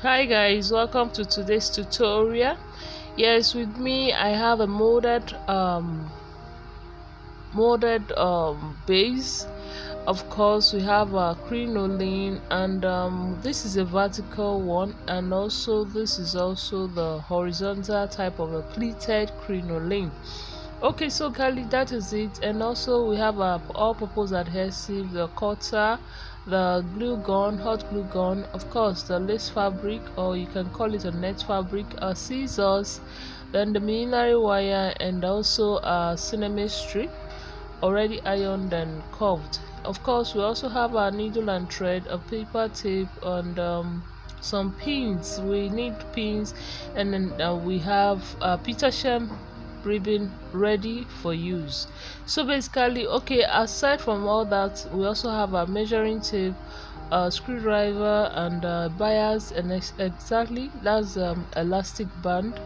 Hi guys, welcome to today's tutorial. Yes, with me I have a molded base. Of course, we have a crinoline, and this is a vertical one, and also this is also the horizontal type of a pleated crinoline. Okay, so Kali, that is it. And also we have a all-purpose adhesive, the cutter, the glue gun, hot glue gun, of course the lace fabric, or you can call it a net fabric, scissors, then the millinery wire, and also a cinnamon strip already ironed and curved. Of course, we also have our needle and thread, a paper tape, and some pins. We need pins, and then we have a petersham ribbon ready for use. So basically, okay, aside from all that, we also have a measuring tape, a screwdriver, and bias, and exactly that's elastic band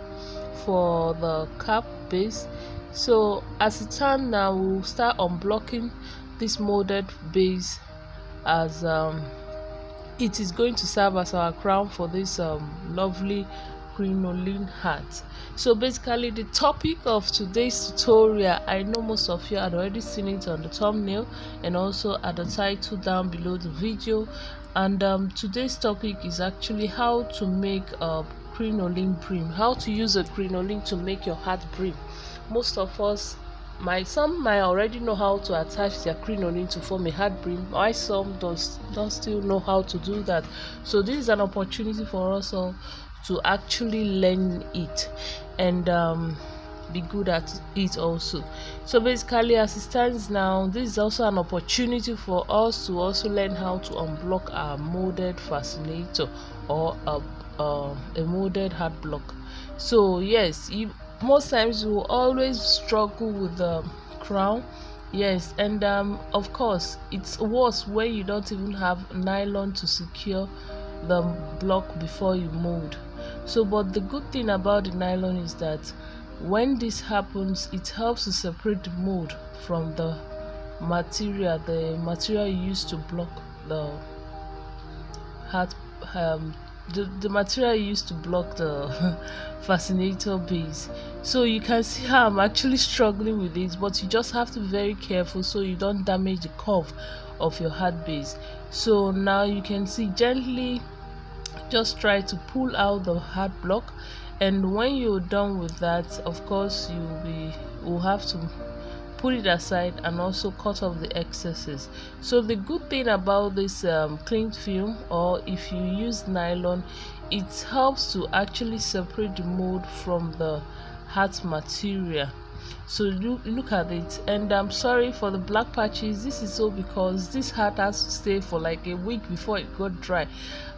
for the cap base. So as it turns now, we'll start unblocking this molded base, as it is going to serve as our crown for this lovely crinoline hat. So basically, the topic of today's tutorial, I know most of you had already seen it on the thumbnail and also at the title down below the video, and today's topic is actually how to make a crinoline brim, how to use a crinoline to make your hat brim. Most of us, some might already know how to attach their crinoline to form a hat brim, while some don't still know how to do that. So this is an opportunity for us all to actually learn it and be good at it also. So basically, as it stands now, this is also an opportunity for us to also learn how to unblock our molded fascinator, or a molded hat block. So yes, most times you will always struggle with the crown. Yes, and of course it's worse when you don't even have nylon to secure the block before you mold. So but the good thing about the nylon is that when this happens, it helps to separate the mold from the material you use to block the hat, the material used to block the fascinator base. So you can see how I'm actually struggling with this, but you just have to be very careful so you don't damage the curve of your hat base. So now you can see, gently just try to pull out the hat block, and when you're done with that, of course will have to put it aside and also cut off the excesses. So the good thing about this cling film, or if you use nylon, it helps to actually separate the mold from the hat material. So look at it, and I'm sorry for the black patches. This is so because this hat has to stay for like a week before it got dry.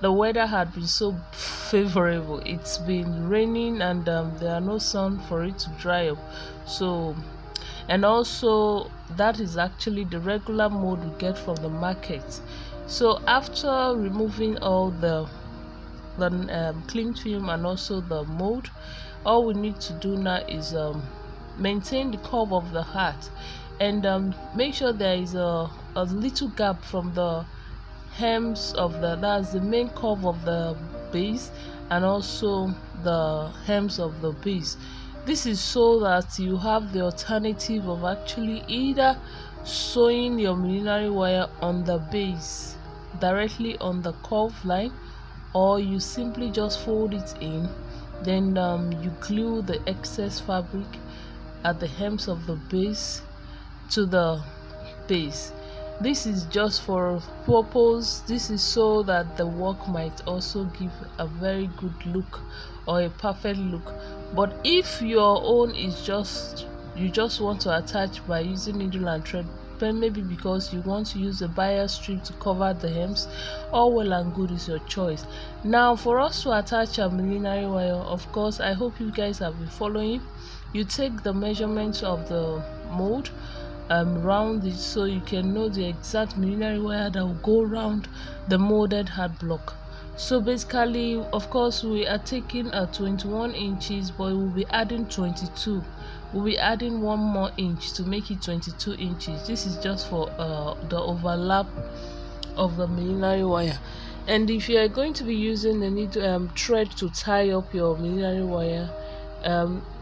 The weather had been so favorable, it's been raining, and there are no sun for it to dry up. So, and also that is actually the regular mold we get from the market. So after removing all the cling film and also the mold, all we need to do now is maintain the curve of the hat, and make sure there is a little gap from the hems of that's the main curve of the base, and also the hems of the base. This is so that you have the alternative of actually either sewing your millinery wire on the base directly on the curve line, or you simply just fold it in, then you glue the excess fabric at the hems of the base to the base. This is just for purpose. This is so that the work might also give a very good look, or a perfect look. But if your own is you just want to attach by using needle and thread, then maybe because you want to use a bias strip to cover the hems, all well and good, is your choice. Now for us to attach a millinery wire, of course I hope you guys have been following. You take the measurements of the mold, round it so you can know the exact millinery wire that will go around the molded hat block. So basically, of course, we are taking a 21 inches, but we'll be adding 22. We'll be adding 1 more inch to make it 22 inches. This is just for the overlap of the millinery wire. And if you are going to be using the needle thread to tie up your millinery wire,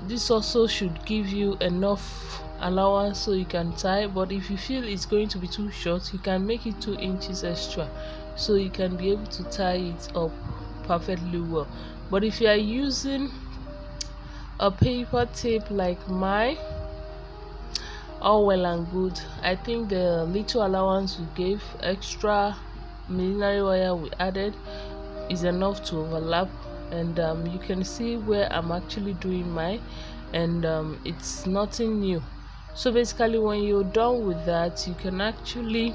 this also should give you enough allowance so you can tie. But if you feel it's going to be too short, you can make it 2 inches extra so you can be able to tie it up perfectly well. But if you are using a paper tape like mine, all well and good. I think the little allowance we gave, extra millinery wire we added, is enough to overlap. And you can see where I'm actually doing mine, and it's nothing new. So basically, when you're done with that, you can actually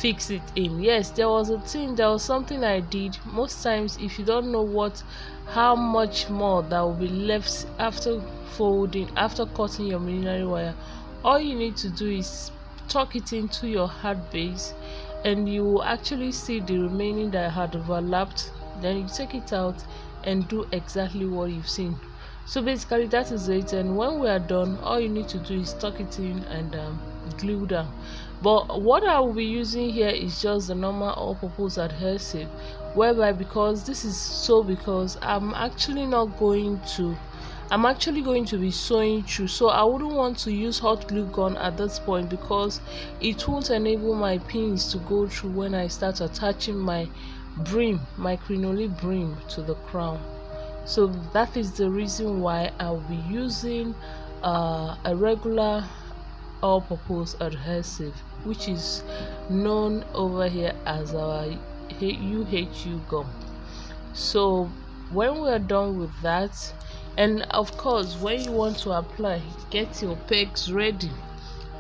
fix it in. Yes, there was something I did. Most times, if you don't know how much more that will be left after folding, after cutting your millinery wire, all you need to do is tuck it into your hard base, and you will actually see the remaining that had overlapped. Then you take it out and do exactly what you've seen. So basically that is it, and when we are done, all you need to do is tuck it in and glue down. But what I will be using here is just the normal all-purpose adhesive, whereby because I'm actually going to be sewing through, so I wouldn't want to use hot glue gun at this point, because it won't enable my pins to go through when I start attaching my crinoline brim to the crown. So that is the reason why I'll be using a regular all-purpose adhesive, which is known over here as our UHU gum. So when we are done with that, and of course when you want to apply, get your pegs ready.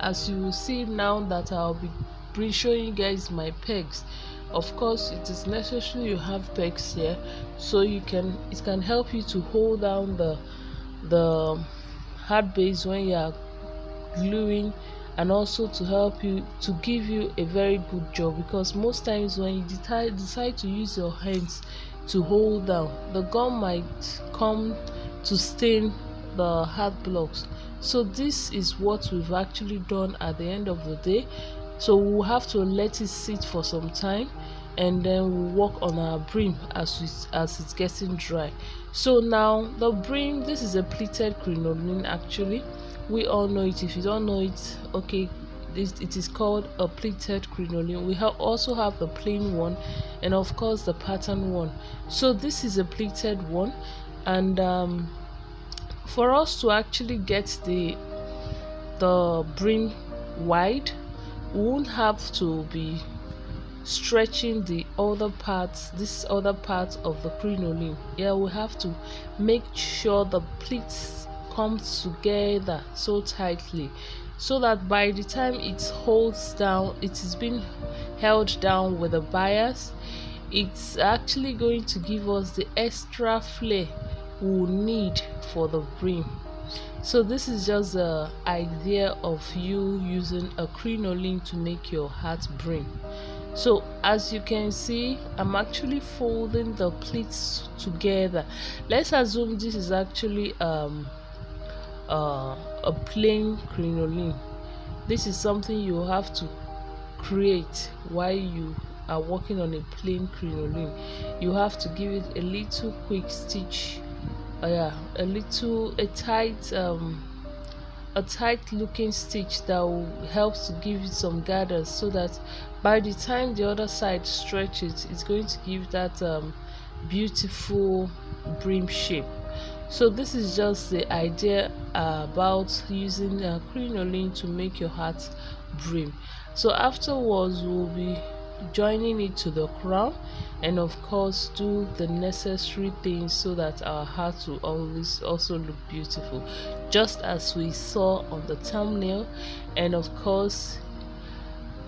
As you will see now that I'll be showing you guys my pegs, of course it is necessary you have pegs here, so it can help you to hold down the hard base when you are gluing, and also to help you to give you a very good job, because most times when you decide to use your hands to hold down, the gum might come to stain the hard blocks. So this is what we've actually done at the end of the day. So we'll have to let it sit for some time, and then we'll work on our brim as it's getting dry. So now the brim, this is a pleated crinoline. Actually, we all know it. If you don't know it, okay, it is called a pleated crinoline. We also have the plain one, and of course the pattern one. So this is a pleated one, and for us to actually get the brim wide, we won't have to be stretching this other part of the crinoline. Yeah, we have to make sure the pleats come together so tightly, so that by the time it is being held down with a bias, it's actually going to give us the extra flare we need for the brim. So this is just the idea of you using a crinoline to make your hat brim. So as you can see, I'm actually folding the pleats together. Let's assume this is actually a plain crinoline. This is something you have to create while you are working on a plain crinoline. You have to give it a little quick stitch, a tight looking stitch that will help to give it some gathers, so that by the time the other side stretches, it's going to give that beautiful brim shape. So this is just the idea about using crinoline to make your hat brim. So afterwards we'll be joining it to the crown, and of course do the necessary things so that our hat will always also look beautiful, just as we saw on the thumbnail. And of course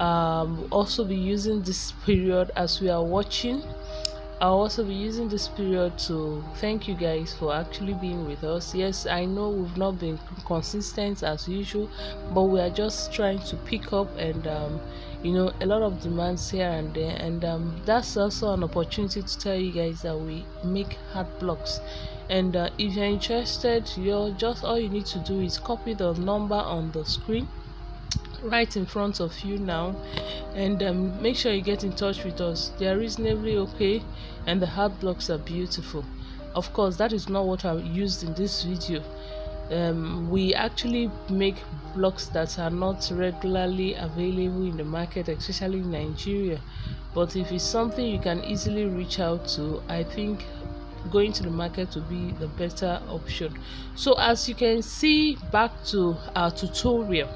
also be using this period as we are watching. I'll also be using this period to thank you guys for actually being with us. Yes, I know we've not been consistent as usual, but we are just trying to pick up, and a lot of demands here and there, and that's also an opportunity to tell you guys that we make hat blocks. And if you're interested, all you need to do is copy the number on the screen, right in front of you now. And make sure you get in touch with us. They are reasonably okay, and the heart blocks are beautiful. Of course, that is not what I used in this video. We actually make blocks that are not regularly available in the market, especially in Nigeria. But if it's something you can easily reach out to, I think going to the market will be the better option. So as you can see, back to our tutorial,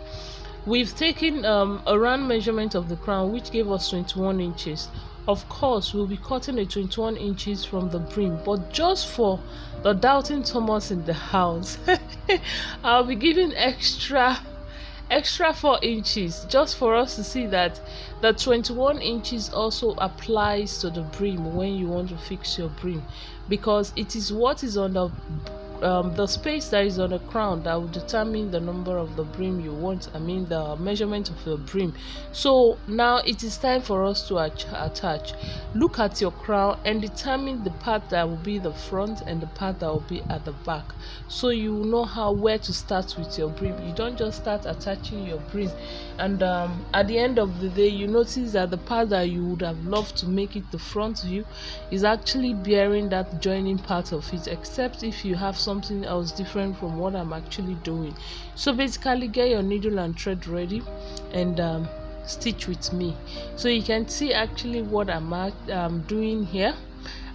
we've taken a round measurement of the crown, which gave us 21 inches. Of course, we'll be cutting the 21 inches from the brim, but just for the doubting Thomas in the house, I'll be giving extra 4 inches, just for us to see that the 21 inches also applies to the brim when you want to fix your brim, because it is what is on the space that is on the crown that will determine the number of the brim you want, the measurement of your brim. So now it is time for us to attach. Look at your crown and determine the part that will be the front and the part that will be at the back, so you know where to start with your brim. You don't just start attaching your brim and at the end of the day you notice that the part that you would have loved to make it the front view is actually bearing that joining part of it, except if you have something else different from what I'm actually doing. So basically, get your needle and thread ready and stitch with me, so you can see actually what I'm doing here.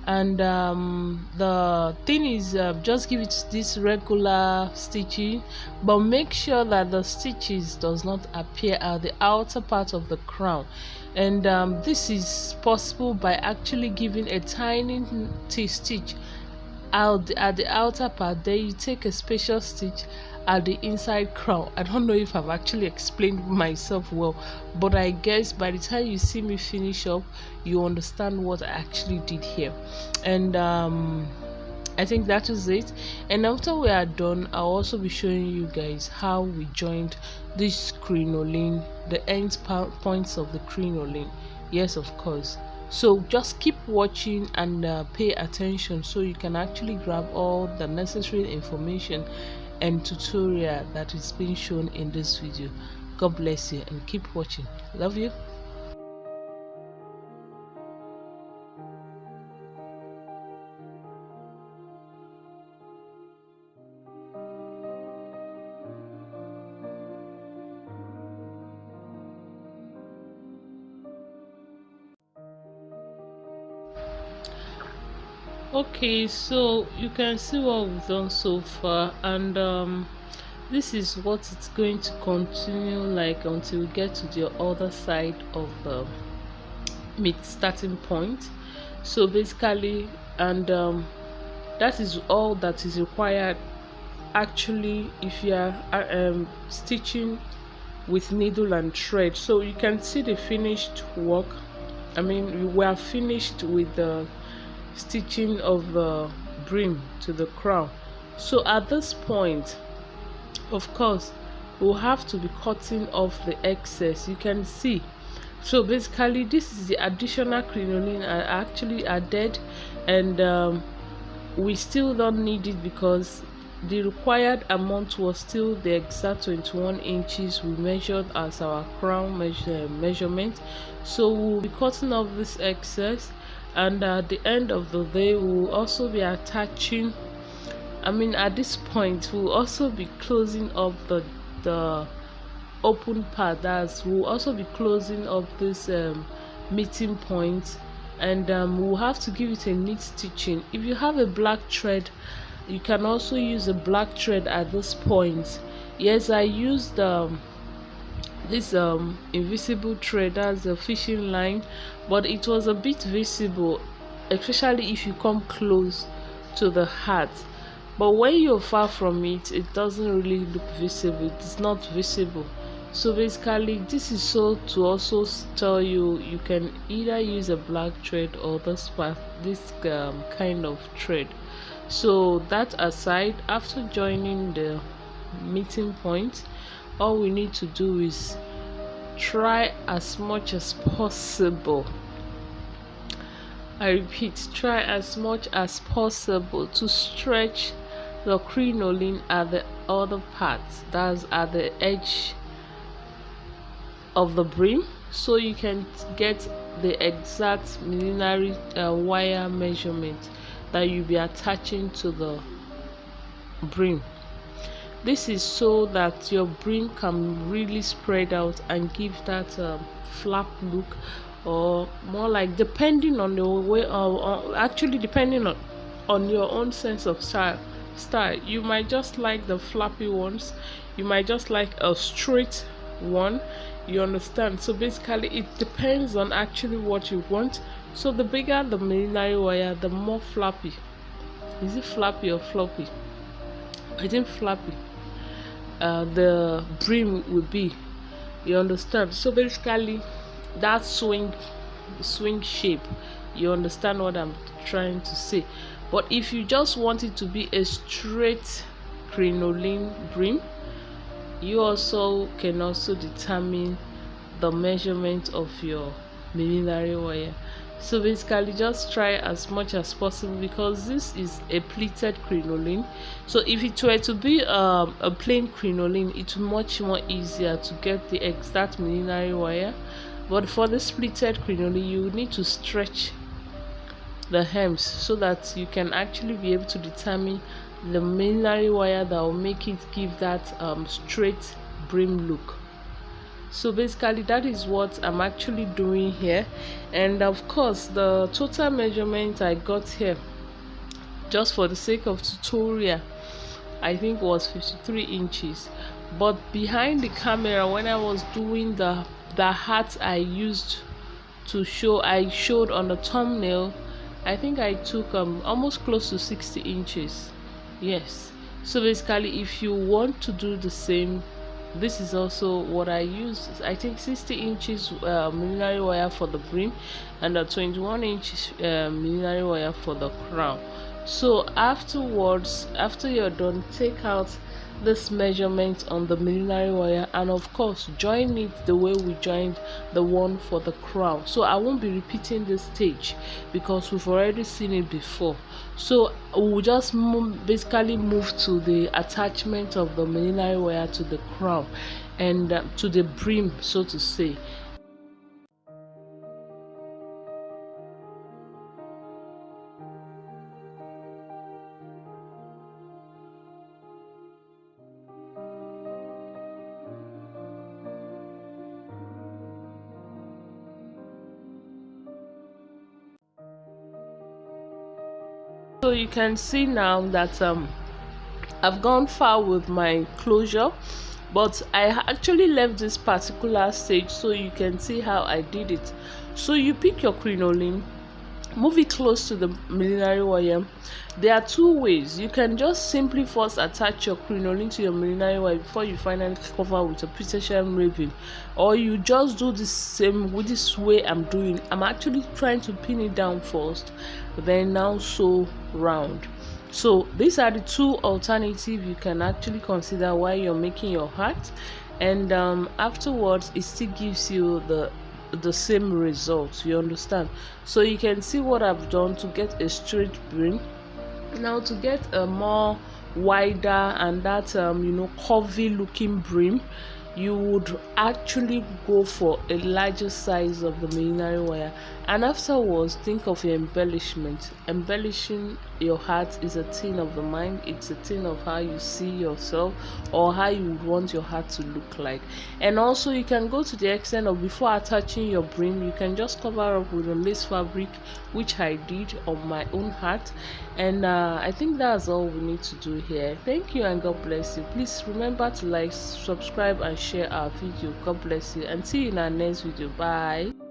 And the thing is, just give it this regular stitching, but make sure that the stitches does not appear at the outer part of the crown. And this is possible by actually giving a tiny stitch out at the outer part, then you take a special stitch at the inside crown. I don't know if I've actually explained myself well, but I guess by the time you see me finish up, you understand what I actually did here. And I think that is it. And after we are done, I'll also be showing you guys how we joined this crinoline, the end points of the crinoline. Yes, of course. So just keep watching and pay attention, so you can actually grab all the necessary information and tutorial that is being shown in this video. God bless you and keep watching. Love you. Okay, so you can see what we've done so far, and this is what it's going to continue like until we get to the other side of the starting point. So basically, and that is all that is required actually if you are stitching with needle and thread. So you can see the finished work. We are finished with the stitching of the brim to the crown. So at this point, of course, we'll have to be cutting off the excess. You can see. So basically, this is the additional crinoline I actually added, and we still don't need it because the required amount was still the exact 21 inches we measured as our crown measurement. So we'll be cutting off this excess, and at the end of the day we'll also be attaching, at this point we'll also be closing up the open part. We'll also be closing up this meeting point, and we'll have to give it a neat stitching. If you have a black thread, you can also use a black thread at this point. Yes, I used this invisible thread, that's a fishing line, but it was a bit visible, especially if you come close to the heart. But when you're far from it, it doesn't really look visible. It's not visible. So basically, this is so to also tell you you can either use a black thread or this kind of thread. So that aside, after joining the meeting point, all we need to do is try as much as possible, I repeat, try as much as possible to stretch the crinoline at the other parts, that's at the edge of the brim, so you can get the exact millinery wire measurement that you'll be attaching to the brim. This is so that your brim can really spread out and give that flap look, or more like, depending on the way, actually depending on your own sense of style. You might just like the flappy ones, you might just like a straight one, you understand. So basically it depends on actually what you want. So the bigger the millinery wire, the more flappy. Is it flappy or floppy? I think flappy the brim will be, you understand. So basically that swing shape, you understand what I'm trying to say. But if you just want it to be a straight crinoline brim, you also can also determine the measurement of your millinery wire. So basically just try as much as possible, because this is a pleated crinoline. So if it were to be a plain crinoline, it's much more easier to get the exact millinery wire. But for this pleated crinoline, you need to stretch the hems so that you can actually be able to determine the millinery wire that will make it give that straight brim look. So basically that is what I'm actually doing here. And of course the total measurement I got here, just for the sake of tutorial, I think was 53 inches. But behind the camera, when I was doing the hat I used to show, I showed on the thumbnail, I think I took almost close to 60 inches. Yes. So basically if you want to do the same, this is also what I used. I think 60 inches millinery wire for the brim, and a 21 inches millinery wire for the crown. So afterwards, after you're done, take out this measurement on the millinery wire, and of course join it the way we joined the one for the crown. So I won't be repeating this stage because we've already seen it before. So we'll just basically move to the attachment of the millinery wire to the crown and to the brim, so to say. So you can see now that I've gone far with my closure, but I actually left this particular stage so you can see how I did it. So you pick your crinoline, move it close to the millinery wire. There are two ways. You can just simply first attach your crinoline to your millinery wire before you finally cover with a precision ribbon, or you just do the same with this way I'm doing. I'm actually trying to pin it down first, then now sew round. So these are the two alternatives you can actually consider while you're making your hat, and afterwards it still gives you the same results, you understand. So you can see what I've done to get a straight brim. Now to get a more wider and that curvy looking brim, you would actually go for a larger size of the millinery wire, and afterwards think of your embellishment. Embellishing your hat is a thing of the mind. It's a thing of how you see yourself or how you would want your hat to look like. And also you can go to the extent of, before attaching your brim, you can just cover up with a lace fabric, which I did on my own hat. And I think that's all we need to do here. Thank you and God bless you. Please remember to like, subscribe and share our video. God bless you, and see you in our next video. Bye.